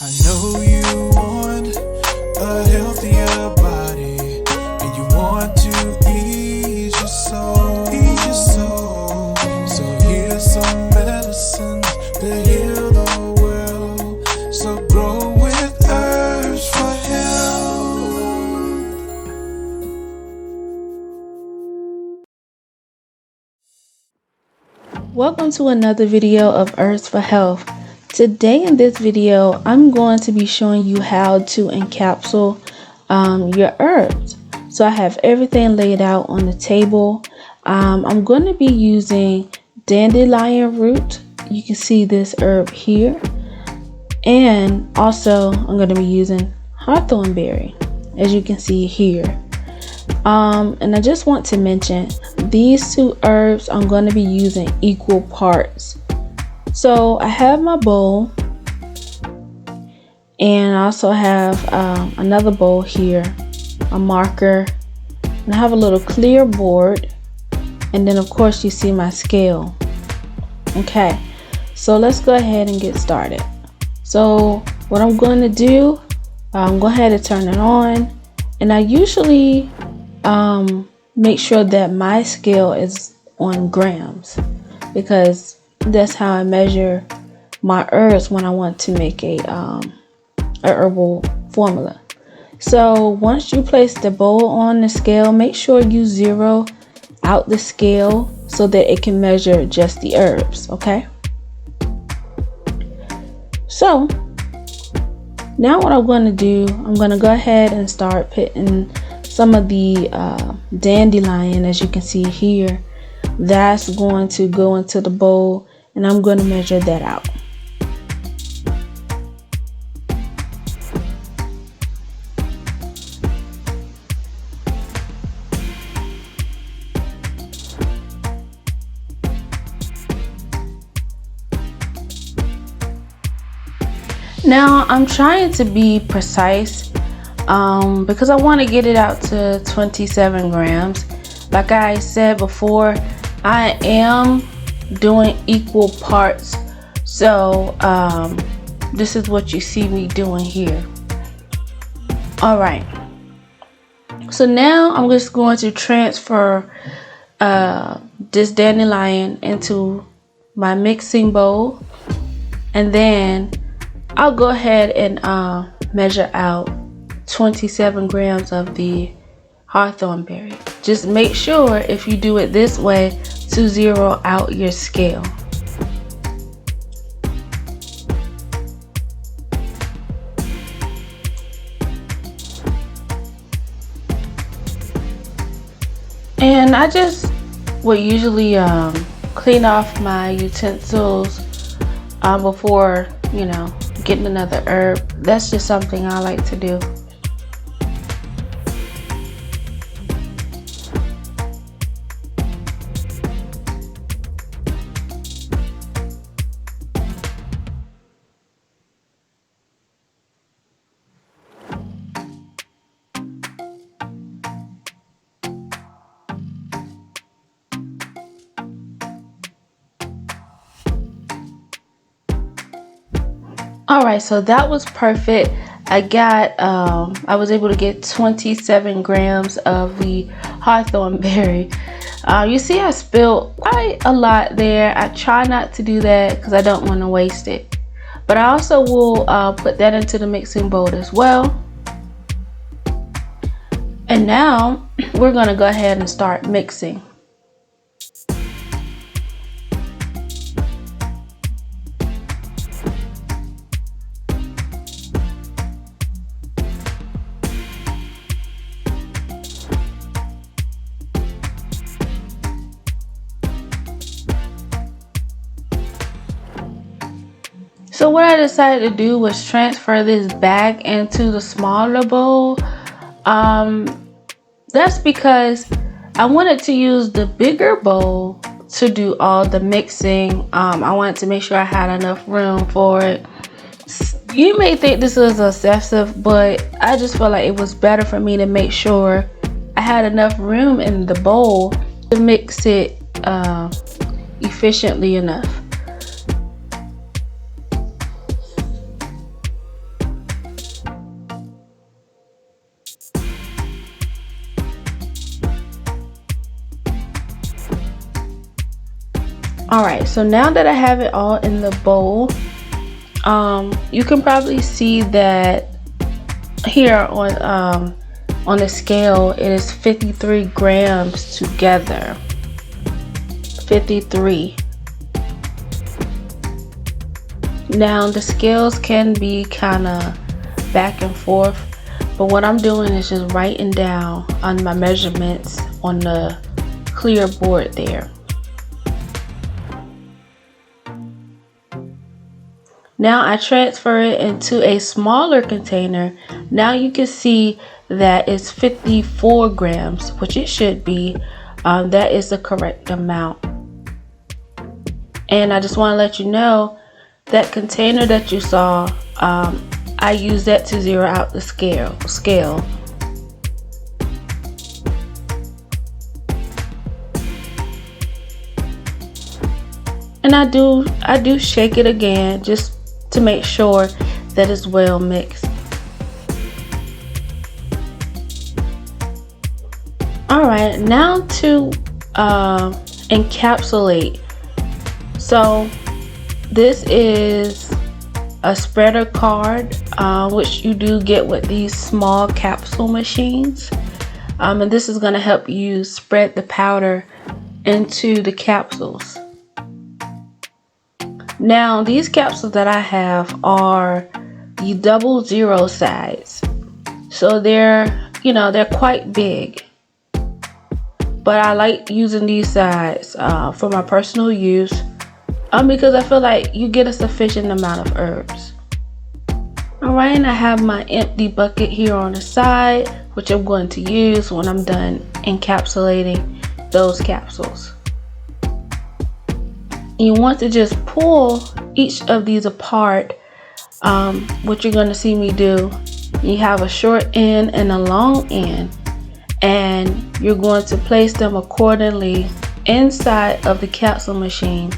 I know you want a healthier body, and you want to ease your soul, ease your soul. So here's some medicine to heal the world. So grow with herbs for health. Welcome to another video of Herbs for Health. Today in this video, I'm going to be showing you how to encapsule your herbs. So I have everything laid out on the table. I'm going to be using dandelion root. You can see this herb here. And also I'm going to be using hawthorn berry, as you can see here. And I just want to mention these two herbs I'm going to be using equal parts. So I have my bowl, and I also have another bowl here, a marker, and I have a little clear board, and then of course you see my scale. Okay, so let's go ahead and get started. So what I'm going to do, I'm going to go ahead and turn it on, and I usually make sure that my scale is on grams, because that's how I measure my herbs when I want to make a herbal formula. So once you place the bowl on the scale, make sure you zero out the scale so that it can measure just the herbs. Okay, so now what I'm going to do, I'm going to go ahead and start putting some of the dandelion, as you can see here. That's going to go into the bowl, and I'm going to measure that out. Now I'm trying to be precise because I want to get it out to 27 grams. Like I said before, I am doing equal parts, so this is what you see me doing here. All right, so now I'm just going to transfer this dandelion into my mixing bowl, and then I'll go ahead and measure out 27 grams of the hawthorn berry. Just make sure, if you do it this way, to zero out your scale. And I just would usually clean off my utensils before, you know, getting another herb. That's just something I like to do. Alright, so that was perfect. I was able to get 27 grams of the hawthorn berry. You see I spilled quite a lot there. I try not to do that because I don't want to waste it. But I also will put that into the mixing bowl as well. And now we're going to go ahead and start mixing. So what I decided to do was transfer this back into the smaller bowl. That's because I wanted to use the bigger bowl to do all the mixing. I wanted to make sure I had enough room for it. You may think this is excessive, but I just felt like it was better for me to make sure I had enough room in the bowl to mix it efficiently enough. Alright, so now that I have it all in the bowl, you can probably see that here on the scale it is 53 grams together. 53. Now the scales can be kind of back and forth, but what I'm doing is just writing down on my measurements on the clear board there. Now I transfer it into a smaller container. Now you can see that it's 54 grams, which it should be. That is the correct amount. And I just want to let you know that container that you saw, I use that to zero out the scale. And I do shake it again just to make sure that it's well mixed. Alright, now to encapsulate. So this is a spreader card, which you do get with these small capsule machines, and this is going to help you spread the powder into the capsules. Now these capsules that I have are the 00 size, so they're quite big, but I like using these size for my personal use, because I feel like you get a sufficient amount of herbs. Alright, and I have my empty bucket here on the side, which I'm going to use when I'm done encapsulating those capsules. You want to just pull each of these apart. What you're going to see me do, you have a short end and a long end, and you're going to place them accordingly inside of the capsule machine.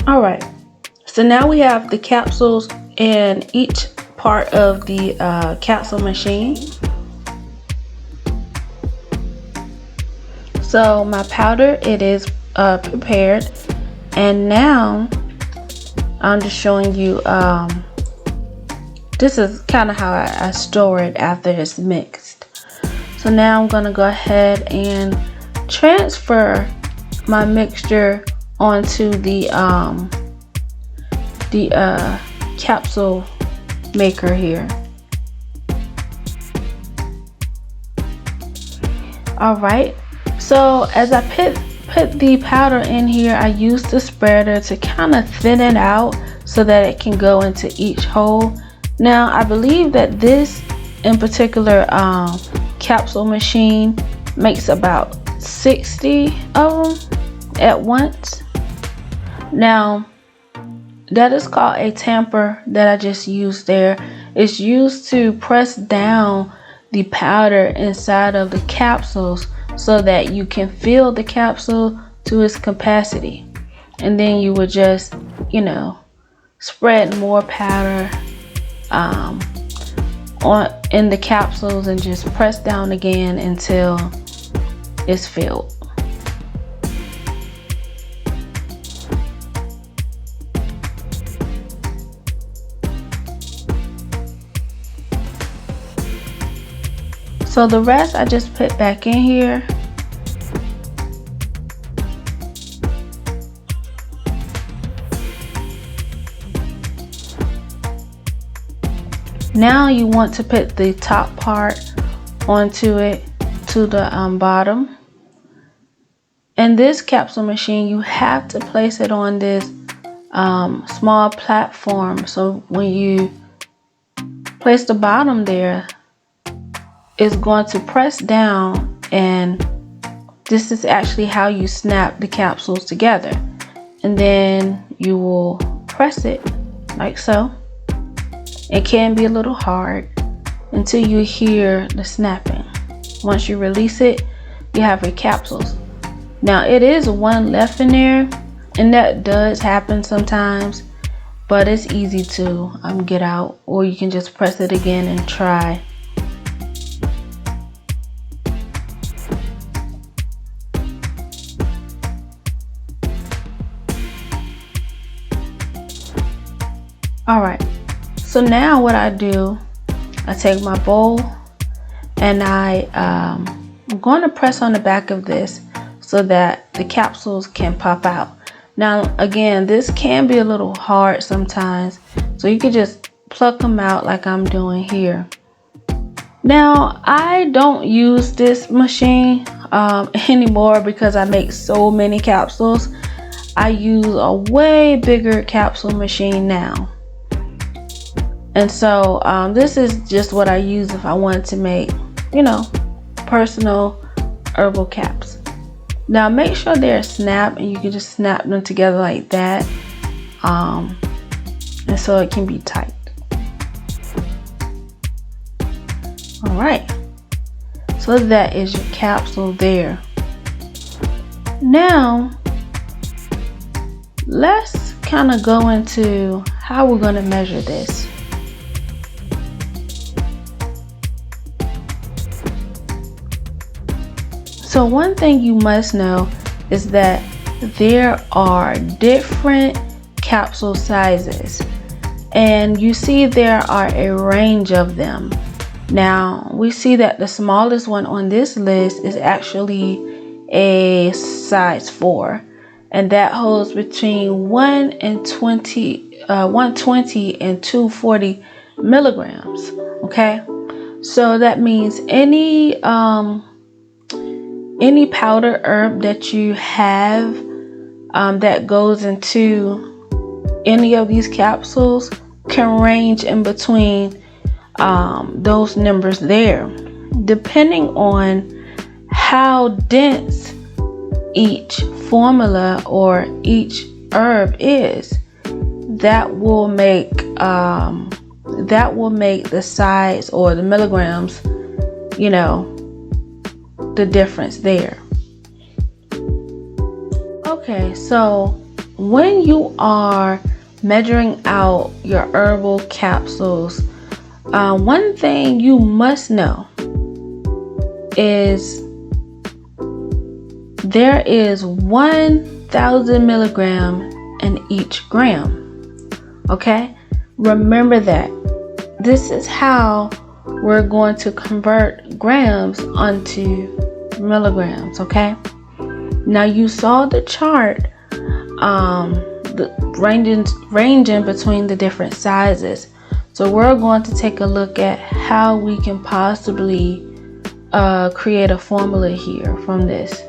Alright, so now we have the capsules in each part of the capsule machine. So my powder, it is prepared, and now I'm just showing you, this is kind of how I store it after it's mixed. So now I'm going to go ahead and transfer my mixture onto the capsule maker here. Alright, so as I put the powder in here, I use the spreader to kind of thin it out so that it can go into each hole. Now I believe that this in particular capsule machine makes about 60 of them at once. Now that is called a tamper that I just used there. It's used to press down the powder inside of the capsules so that you can fill the capsule to its capacity, and then you would just spread more powder in the capsules and just press down again until it's filled. So the rest I just put back in here. Now you want to put the top part onto it to the bottom. In this capsule machine, you have to place it on this small platform. So when you place the bottom there, it's going to press down, and this is actually how you snap the capsules together. And then you will press it like so. It can be a little hard until you hear the snapping. once you release it, you have your capsules. Now it is one left in there, and that does happen sometimes, but it's easy to get out, or you can just press it again and try. Alright, so now what I do, I take my bowl and I'm going to press on the back of this so that the capsules can pop out. Now again, this can be a little hard sometimes, so you can just pluck them out like I'm doing here. Now I don't use this machine anymore because I make so many capsules. I use a way bigger capsule machine now. And so this is just what I use if I want to make, you know, personal herbal caps. Now make sure they're snapped, and you can just snap them together like that, and so it can be tight. All right, so that is your capsule there. Now let's kind of go into how we're going to measure this. So one thing you must know is that there are different capsule sizes, and you see there are a range of them. Now we see that the smallest one on this list is actually a size 4, and that holds between 120 and 240 milligrams. Okay, so that means any powder herb that you have that goes into any of these capsules can range in between those numbers there, depending on how dense each formula or each herb is. That will make the size or the milligrams, you know, the difference there. Okay, so when you are measuring out your herbal capsules, one thing you must know is there is 1,000 milligram in each gram. Okay, remember that. This is how we're going to convert grams onto milligrams. Okay, now you saw the chart ranging between the different sizes, so we're going to take a look at how we can possibly create a formula here from this.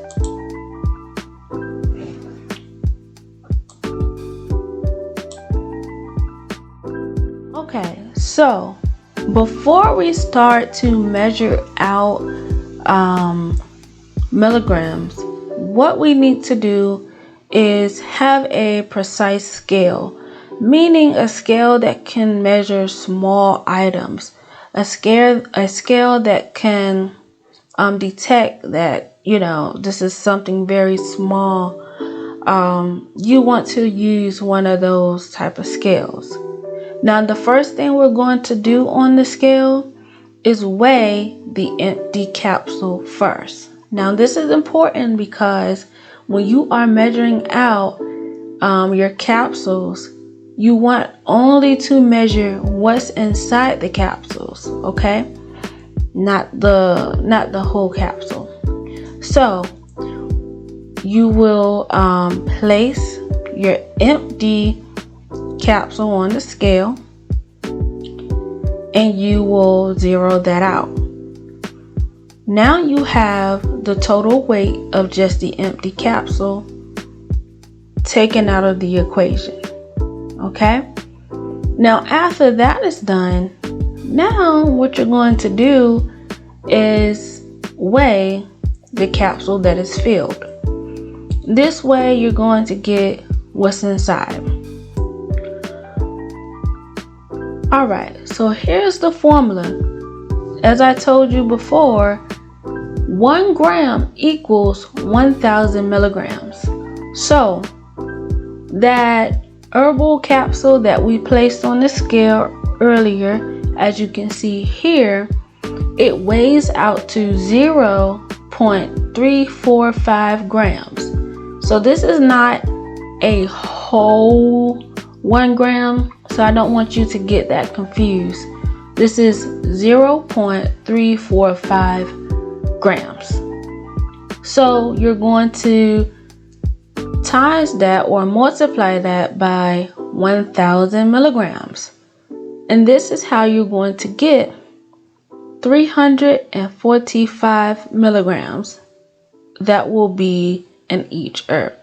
Okay, so before we start to measure out milligrams, what we need to do is have a precise scale, meaning a scale that can measure small items, a scale that can detect that, you know, this is something very small. You want to use one of those type of scales. Now the first thing we're going to do on the scale is weigh the empty capsule first. Now this is important because when you are measuring out your capsules, you want only to measure what's inside the capsules, okay? Not the whole capsule. So you will place your empty capsule on the scale, and you will zero that out. Now you have the total weight of just the empty capsule taken out of the equation. Okay, now after that is done, now what you're going to do is weigh the capsule that is filled. This way you're going to get what's inside. Alright, so here's the formula. As I told you before, 1 gram equals 1000 milligrams. So that herbal capsule that we placed on the scale earlier, as you can see here, it weighs out to 0.345 grams. So this is not a whole 1 gram, so I don't want you to get that confused. This is 0.345 grams. So you're going to times that or multiply that by 1000 milligrams. And this is how you're going to get 345 milligrams that will be in each herb.